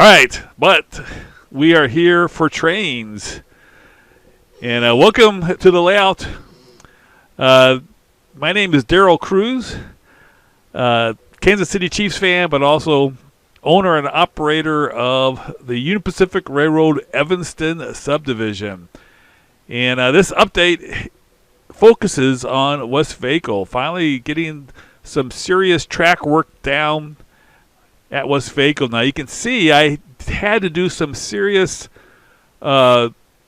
right, but we are here for trains. And welcome to the layout. My name is Daryl Cruz, Kansas City Chiefs fan, but also owner and operator of the Union Pacific Railroad Evanston subdivision. And this update focuses on Westvaco, finally getting some serious track work down at Westvaco. Now you can see I had to do some serious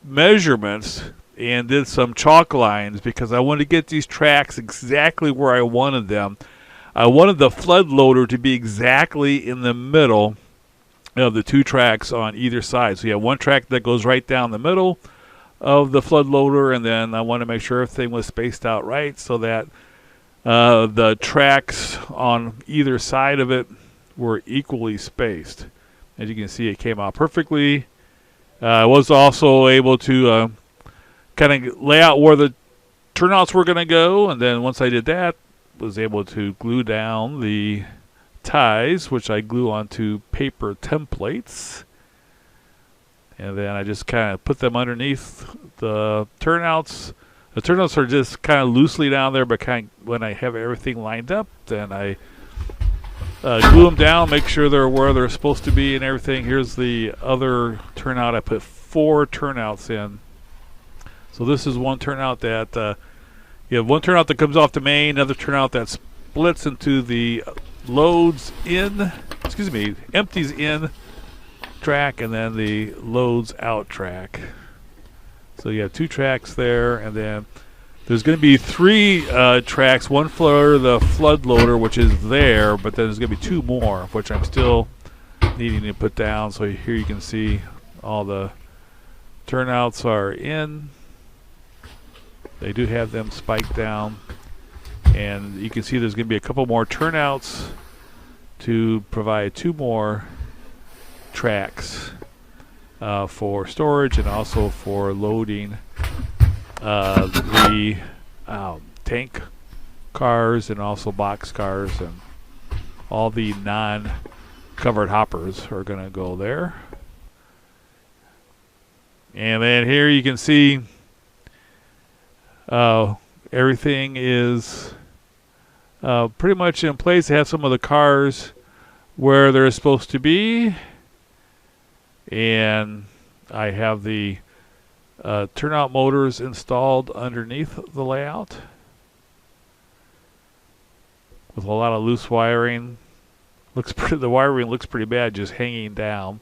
measurements and did some chalk lines because I wanted to get these tracks exactly where I wanted them. I wanted the flood loader to be exactly in the middle of the two tracks on either side. So you have one track that goes right down the middle of the flood loader, and then I want to make sure everything was spaced out right so that the tracks on either side of it were equally spaced. As you can see, it came out perfectly. I was also able to kind of lay out where the turnouts were going to go, and then once I did that, was able to glue down the ties, which I glue onto paper templates. And then I just kind of put them underneath the turnouts. The turnouts are just kind of loosely down there, but kind of when I have everything lined up, then I glue them down, make sure they're where they're supposed to be and everything. Here's the other turnout. I put 4 turnouts in. So this is one turnout that you have one turnout that comes off the main, another turnout that splits into the empties in track, and then the loads out track. So you have 2 tracks there, and then there's going to be 3 tracks, one for the flood loader, which is there, but then there's going to be 2 more, which I'm still needing to put down. So here you can see all the turnouts are in. They do have them spiked down, and you can see there's going to be a couple more turnouts to provide 2 more tracks for storage and also for loading the tank cars and also box cars, and all the non-covered hoppers are going to go there. And then here you can see everything is pretty much in place. They have some of the cars where they're supposed to be, and I have the turnout motors installed underneath the layout with a lot of loose wiring. The wiring looks pretty bad, just hanging down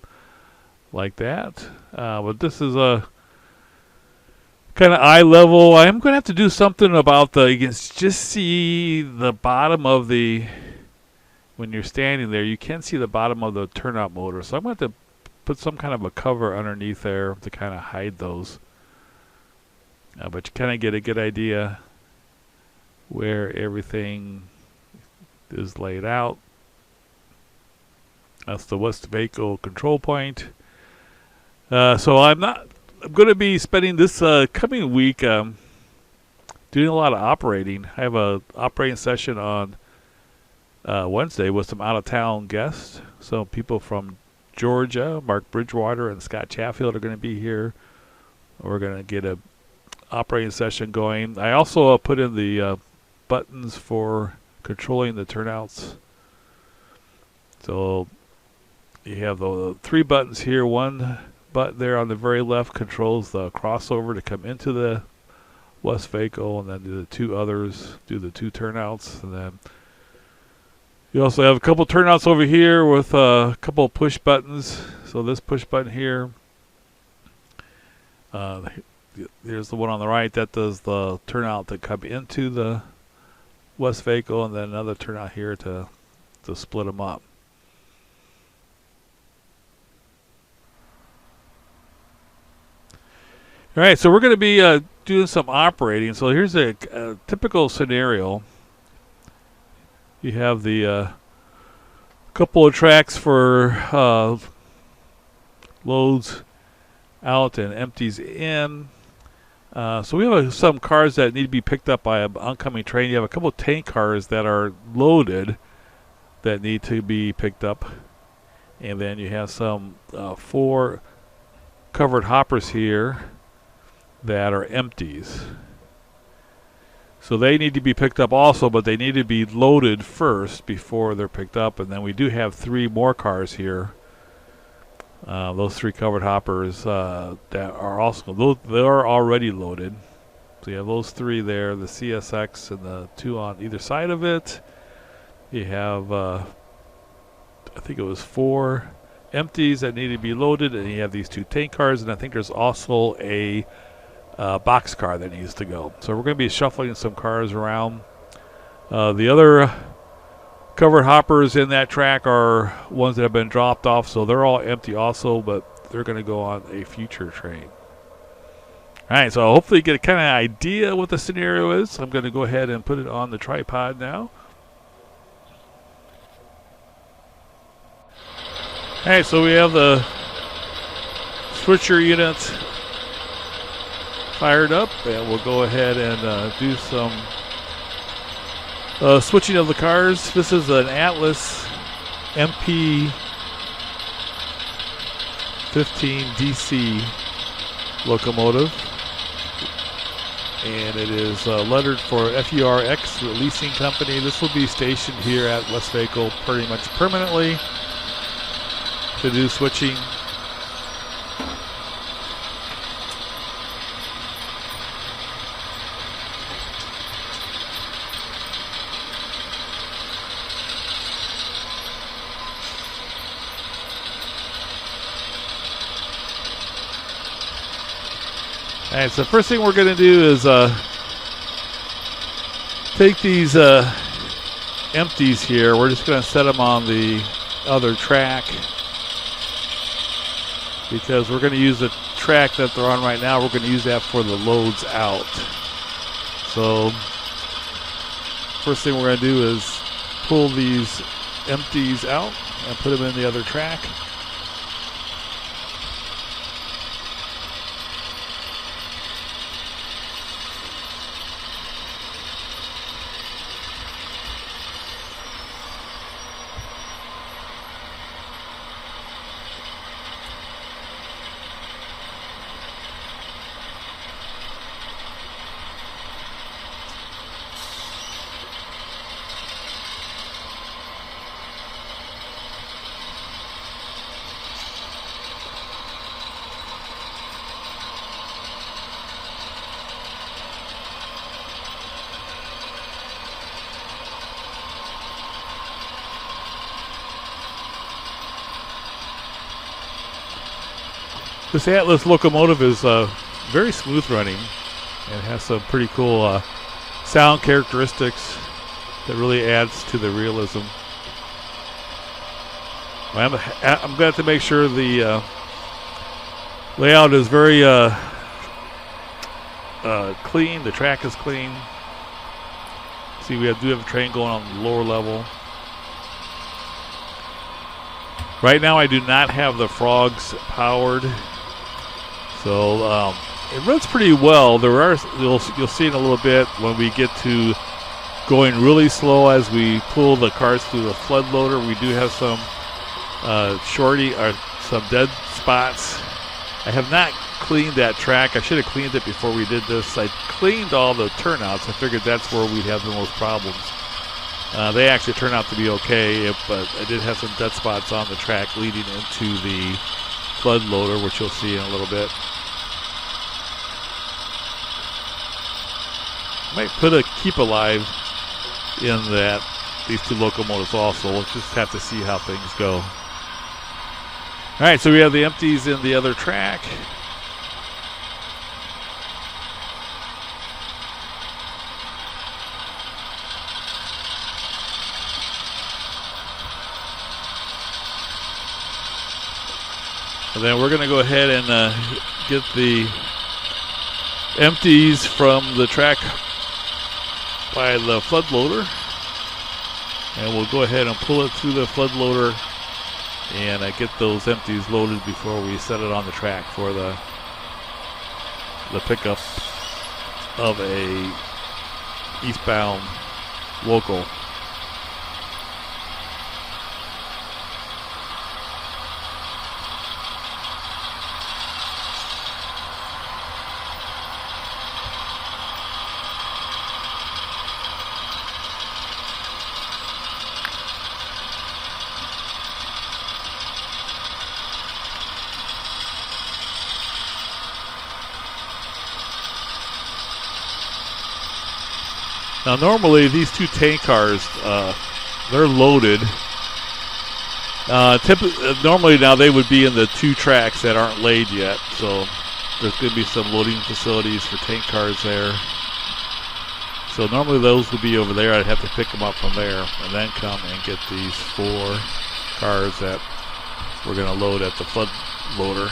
like that. But this is a kind of eye level. I'm going to have to do something about you can just see the bottom of when you're standing there, you can see the bottom of the turnout motor. So I'm going to have to put some kind of a cover underneath there to kind of hide those. But you kind of get a good idea where everything is laid out. That's the Westvaco control point. So I'm going to be spending this coming week doing a lot of operating. I have a operating session on Wednesday with some out-of-town guests. So people from Georgia, Mark Bridgewater and Scott Chatfield are going to be here. We're going to get a operating session going. I also put in the buttons for controlling the turnouts. So you have the 3 buttons here. One button there on the very left controls the crossover to come into the Westvaco, and then the 2 others do the 2 turnouts. And then you also have a couple turnouts over here with a couple push buttons. So this push button here, here's the one on the right that does the turnout to come into the Westvaco, and then another turnout here to split them up. All right, so we're going to be doing some operating. So here's a typical scenario. You have the couple of tracks for loads out and empties in. So we have some cars that need to be picked up by an oncoming train. You have a couple of tank cars that are loaded that need to be picked up. And then you have some 4 covered hoppers here that are empties. So they need to be picked up also, but they need to be loaded first before they're picked up. And then we do have 3 more cars here. Those 3 covered hoppers that are also, they're already loaded. So you have those 3 there, the CSX and the 2 on either side of it. You have, I think it was 4 empties that need to be loaded, and you have these 2 tank cars, and I think there's also a box car that needs to go. So we're going to be shuffling some cars around. The other covered hoppers in that track are ones that have been dropped off, so they're all empty also, but they're going to go on a future train. All right, so hopefully you get a kind of idea what the scenario is. I'm going to go ahead and put it on the tripod now. All right, so we have the switcher unit fired up, and we'll go ahead and do some switching of the cars. This is an Atlas MP 15 DC locomotive, and it is lettered for FURX Leasing Company. This will be stationed here at Westvaco pretty much permanently to do switching. All right, so the first thing we're going to do is take these empties here. We're just going to set them on the other track because we're going to use the track that they're on right now. We're going to use that for the loads out. So first thing we're going to do is pull these empties out and put them in the other track. This Atlas locomotive is very smooth running and has some pretty cool sound characteristics that really adds to the realism. I'm going to have to make sure the layout is very clean. The track is clean. See, we do have a train going on the lower level. Right now I do not have the frogs powered. So it runs pretty well. There are you'll see in a little bit when we get to going really slow as we pull the cars through the flood loader. We do have some some dead spots. I have not cleaned that track. I should have cleaned it before we did this. I cleaned all the turnouts. I figured that's where we'd have the most problems. They actually turned out to be okay, but I did have some dead spots on the track leading into the flood loader, which you'll see in a little bit. Might put a keep alive in these 2 locomotives also. We'll just have to see how things go. All right, so we have the empties in the other track. And then we're going to go ahead and get the empties from the track by the flood loader, and we'll go ahead and pull it through the flood loader and get those empties loaded before we set it on the track for the pickup of a eastbound local. Now normally these two tank cars, they're loaded. Normally now they would be in the two tracks that aren't laid yet, so there's going to be some loading facilities for tank cars there. So normally those would be over there. I'd have to pick them up from there and then come and get these 4 cars that we're going to load at the flood loader.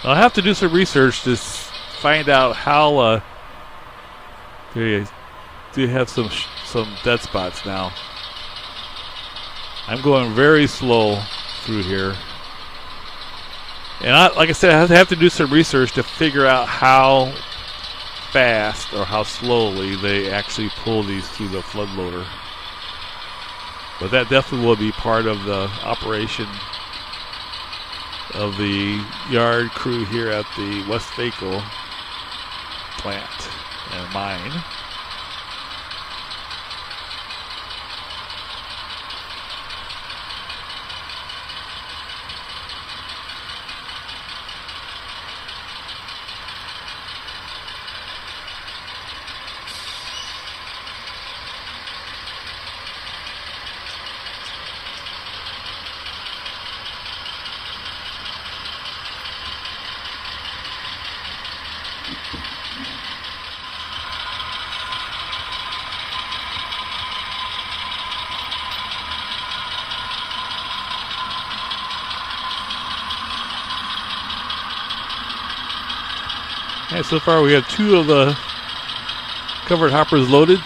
I'll have to do some research to find out how do you have some dead spots now. I'm going very slow through here, and like I said, I have to do some research to figure out how fast or how slowly they actually pull these through the flood loader. But that definitely will be part of the operation of the yard crew here at the Westvaco plant and mine. And so far we have 2 of the covered hoppers loaded.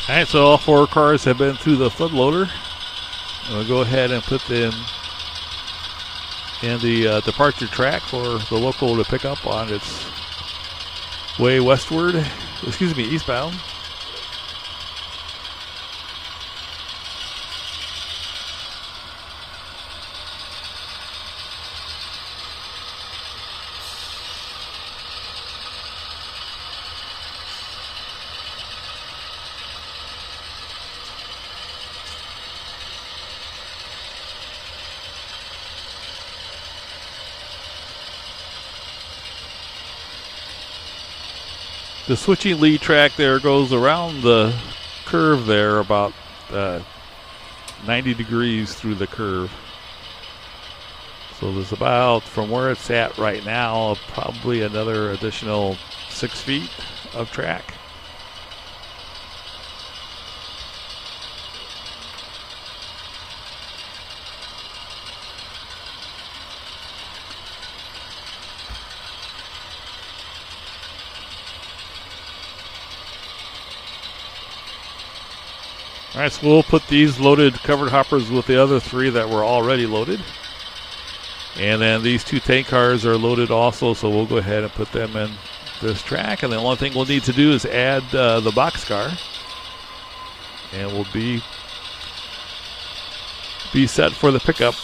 Alright, so all 4 cars have been through the flood loader. We'll go ahead and put them in the departure track for the local to pick up on its way westward, eastbound. The switching lead track there goes around the curve there about 90 degrees through the curve. So there's about, from where it's at right now, probably another additional 6 feet of track. All right, so we'll put these loaded covered hoppers with the other 3 that were already loaded. And then these 2 tank cars are loaded also, so we'll go ahead and put them in this track. And the only thing we'll need to do is add the boxcar. And we'll be set for the pickup.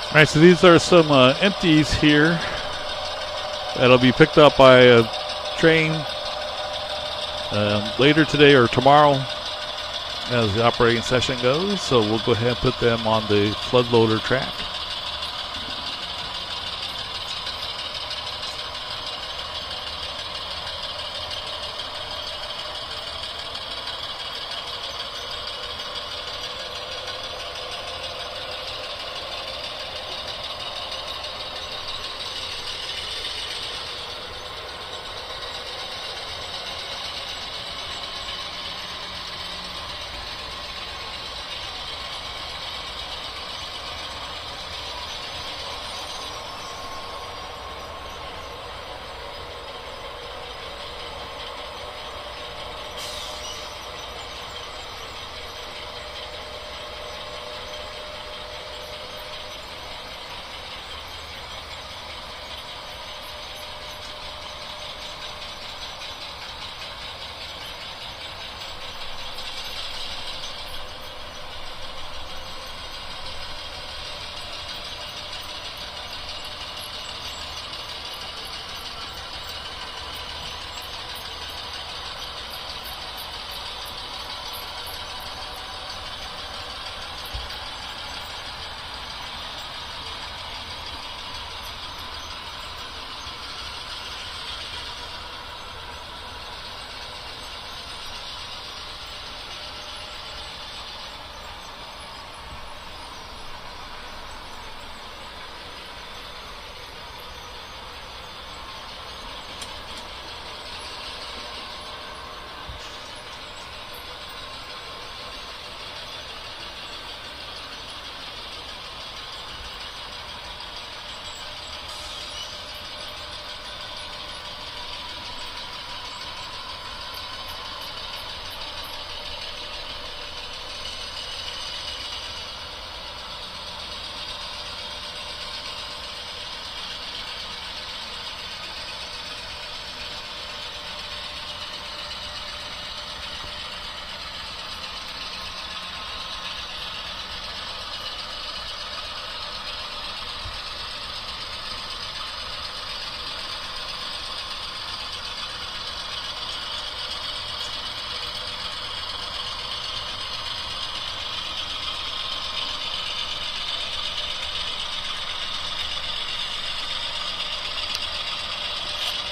All right, so these are some empties here that'll be picked up by a train later today or tomorrow as the operating session goes. So we'll go ahead and put them on the flood loader track.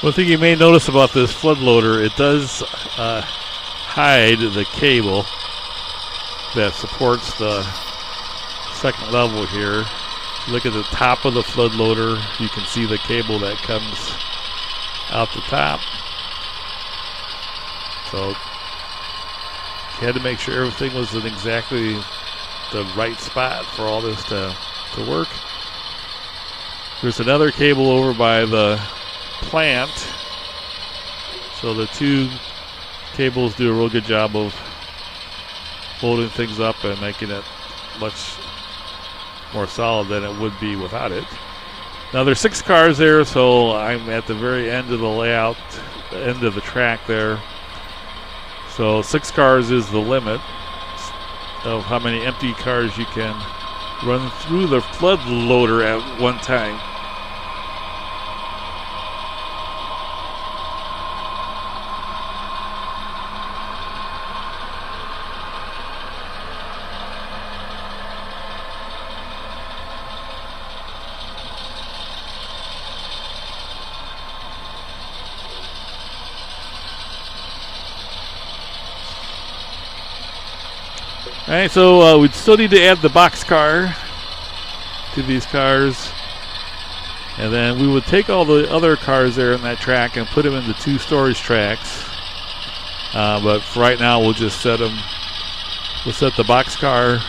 One thing you may notice about this flood loader, it does hide the cable that supports the second level here. If you look at the top of the flood loader, you can see the cable that comes out the top. So you had to make sure everything was in exactly the right spot for all this to work. There's another cable over by the plant, so the two cables do a real good job of holding things up and making it much more solid than it would be without it. Now there's 6 cars there, so I'm at the very end of the layout, end of the track there. So 6 cars is the limit of how many empty cars you can run through the flood loader at one time. Alright, so we'd still need to add the box car to these cars, and then we would take all the other cars there in that track and put them into 2 storage tracks. But for right now, we'll just set them. We'll set the box car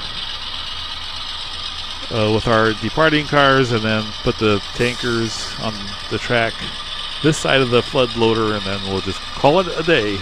with our departing cars, and then put the tankers on the track this side of the flood loader, and then we'll just call it a day.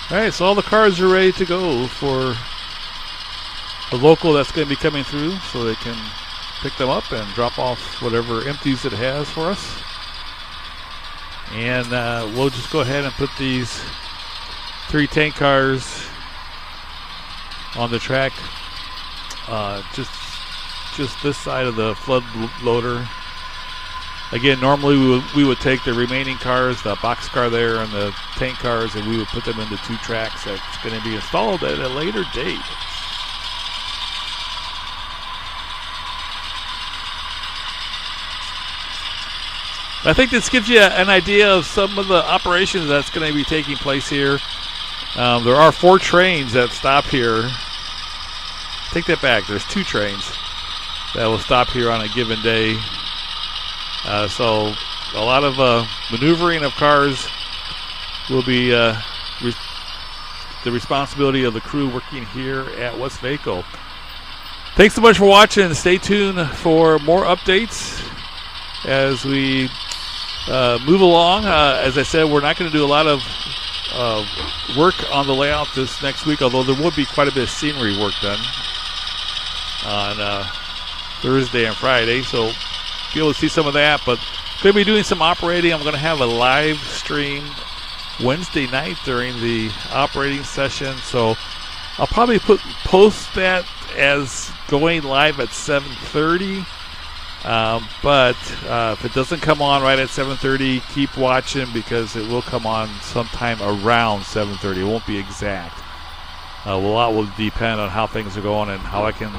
All right, so all the cars are ready to go for the local that's going to be coming through, so they can pick them up and drop off whatever empties it has for us. And we'll just go ahead and put these 3 tank cars on the track, just this side of the flood loader. Again, normally we would take the remaining cars, the box car there and the tank cars, and we would put them into 2 tracks that's going to be installed at a later date. I think this gives you an idea of some of the operations that's going to be taking place here. There are 4 trains that stop here. Take that back. There's 2 trains that will stop here on a given day. So a lot of maneuvering of cars will be the responsibility of the crew working here at Westvaco. Thanks so much for watching. Stay tuned for more updates as we move along. As I said, we're not going to do a lot of work on the layout this next week, although there will be quite a bit of scenery work done on Thursday and Friday, so be able to see some of that. But going to be doing some operating. I'm going to have a live stream Wednesday night during the operating session, so I'll probably post that as going live at 7:30. But if it doesn't come on right at 7:30, keep watching, because it will come on sometime around 7:30. It won't be exact. A lot will depend on how things are going and how I can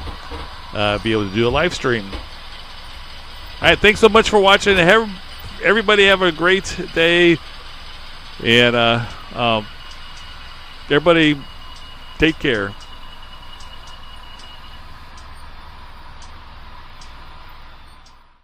be able to do a live stream. All right, thanks so much for watching. Everybody have a great day, and everybody take care.